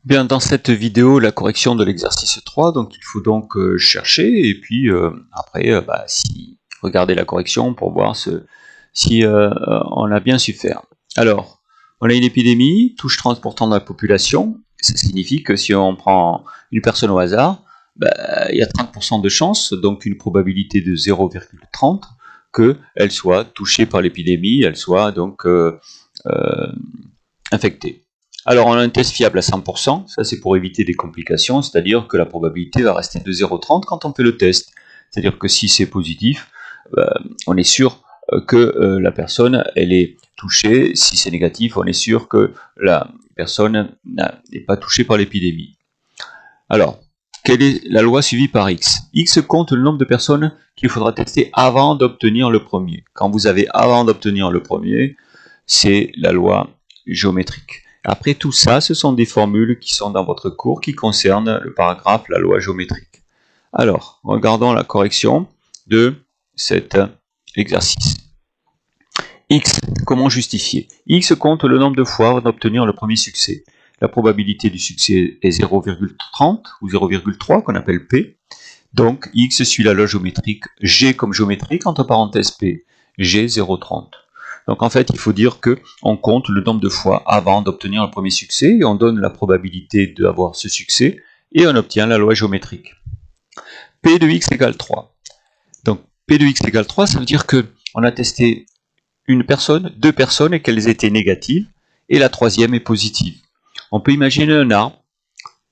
Bien, dans cette vidéo, la correction de l'exercice 3, donc il faut donc chercher et puis après, regarder la correction pour voir si on a bien su faire. Alors, on a une épidémie, touche 30% de la population. Ça signifie que si on prend une personne au hasard, il y a 30% de chance, donc une probabilité de 0,30 qu'elle soit touchée par l'épidémie, elle soit donc infectée. Alors on a un test fiable à 100%, ça c'est pour éviter des complications, c'est-à-dire que la probabilité va rester de 0,30 quand on fait le test. C'est-à-dire que si c'est positif, on est sûr que la personne elle est touchée. Si c'est négatif, on est sûr que la personne n'est pas touchée par l'épidémie. Alors, quelle est la loi suivie par X? X compte le nombre de personnes qu'il faudra tester avant d'obtenir le premier. Quand vous avez avant d'obtenir le premier, c'est la loi géométrique. Après tout ça, ce sont des formules qui sont dans votre cours qui concernent le paragraphe, la loi géométrique. Alors, regardons la correction de cet exercice. X, comment justifier? X compte le nombre de fois avant d'obtenir le premier succès. La probabilité du succès est 0,30 ou 0,3 qu'on appelle P. Donc X suit la loi géométrique G comme géométrique, entre parenthèses P. G 0,30. Donc en fait, il faut dire qu'on compte le nombre de fois avant d'obtenir le premier succès, et on donne la probabilité d'avoir ce succès, et on obtient la loi géométrique. P de x égale 3. Donc P de x égale 3, ça veut dire qu'on a testé une personne, deux personnes, et qu'elles étaient négatives, et la troisième est positive. On peut imaginer un arbre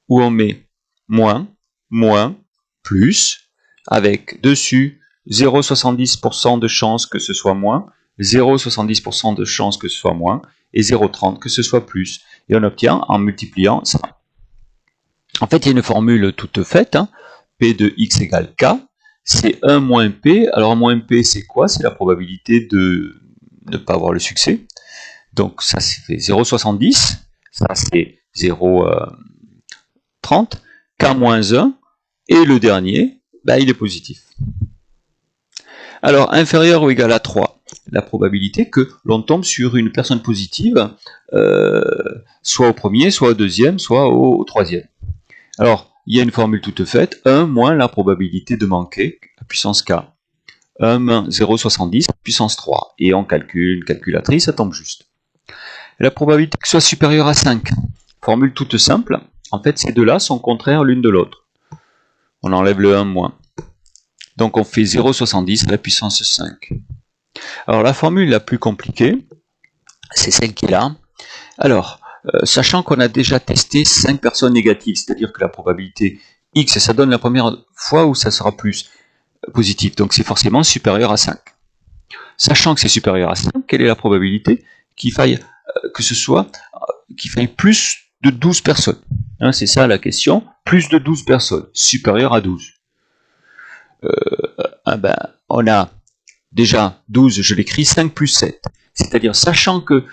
où on met moins, moins, plus, avec dessus 0,70% de chance que ce soit moins, 0,70% de chance que ce soit moins, et 0,30 que ce soit plus. Et on obtient en multipliant ça. En fait, il y a une formule toute faite, hein. P de x égale k, c'est 1 moins p. Alors moins p, c'est quoi? C'est la probabilité de ne pas avoir le succès. Donc ça, c'est 0,70, ça c'est 0,30, k-1, et le dernier, il est positif. Alors, inférieur ou égal à 3, la probabilité que l'on tombe sur une personne positive, soit au premier, soit au deuxième, soit au troisième. Alors, il y a une formule toute faite, 1 moins la probabilité de manquer, à puissance k. 1 moins 0,70 puissance 3. Et on calcule une calculatrice, ça tombe juste. La probabilité que ce soit supérieure à 5. Formule toute simple. En fait, ces deux-là sont contraires l'une de l'autre. On enlève le 1 moins. Donc on fait 0,70 à la puissance 5. Alors la formule la plus compliquée, c'est celle qui est là. Alors, sachant qu'on a déjà testé 5 personnes négatives, c'est-à-dire que la probabilité X, ça donne la première fois où ça sera plus positif. Donc c'est forcément supérieur à 5. Sachant que c'est supérieur à 5, quelle est la probabilité qu'il faille qu'il faille plus de 12 personnes, hein, c'est ça la question, plus de 12 personnes, supérieur à 12. On a déjà 12, je l'écris, 5 plus 7. C'est-à-dire, sachant que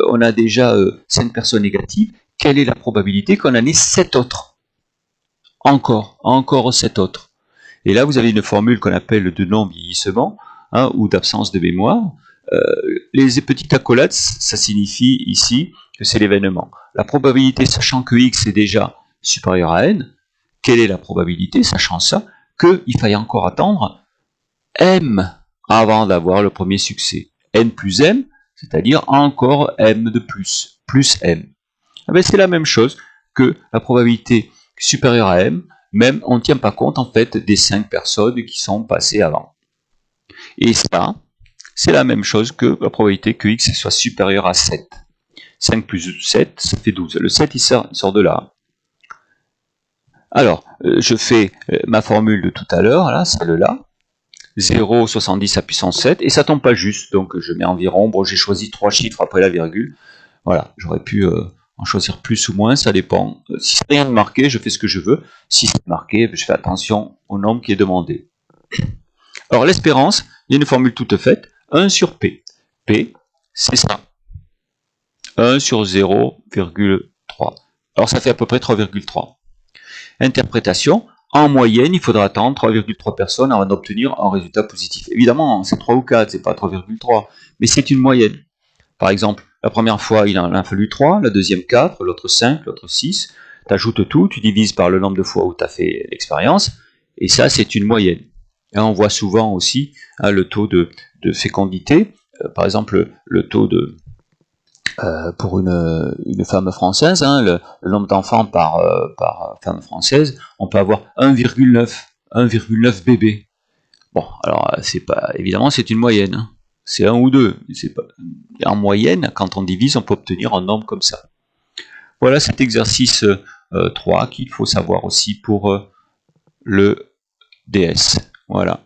on a déjà 5 personnes négatives, quelle est la probabilité qu'on en ait 7 autres? Encore 7 autres. Et là, vous avez une formule qu'on appelle de non-vieillissement, hein, ou d'absence de mémoire. Les petites accolades, ça signifie ici que c'est l'événement. La probabilité, sachant que x est déjà supérieur à n, quelle est la probabilité, sachant ça, qu'il faille encore attendre m avant d'avoir le premier succès? N plus m, c'est-à-dire encore m de plus m. C'est la même chose que la probabilité supérieure à m, même on ne tient pas compte en fait des 5 personnes qui sont passées avant. Et ça, c'est la même chose que la probabilité que x soit supérieur à 7. 5 plus 7, ça fait 12. Le 7, il sort de là. Alors, je fais ma formule de tout à l'heure, là, celle-là. 0,70 à puissance 7, et ça tombe pas juste, donc je mets environ, bon j'ai choisi 3 chiffres après la virgule, voilà, j'aurais pu en choisir plus ou moins, ça dépend. Si c'est rien de marqué, je fais ce que je veux, si c'est marqué, je fais attention au nombre qui est demandé. Alors l'espérance, il y a une formule toute faite, 1 sur P. P, c'est ça. 1 sur 0,3. Alors ça fait à peu près 3,3. Interprétation, en moyenne, il faudra attendre 3,3 personnes avant d'obtenir un résultat positif. Évidemment, c'est 3 ou 4, c'est pas 3,3, mais c'est une moyenne. Par exemple, la première fois, il en a fallu 3, la deuxième 4, l'autre 5, l'autre 6. Tu ajoutes tout, tu divises par le nombre de fois où tu as fait l'expérience, et ça c'est une moyenne. Et on voit souvent aussi le taux de fécondité, par exemple le taux de pour une femme française, le nombre d'enfants par femme française, on peut avoir 1,9 bébés. Bon, alors c'est pas, évidemment c'est une moyenne, hein. C'est 1 ou 2, c'est pas, en moyenne, quand on divise, on peut obtenir un nombre comme ça. Voilà cet exercice 3 qu'il faut savoir aussi pour le DS. Voilà.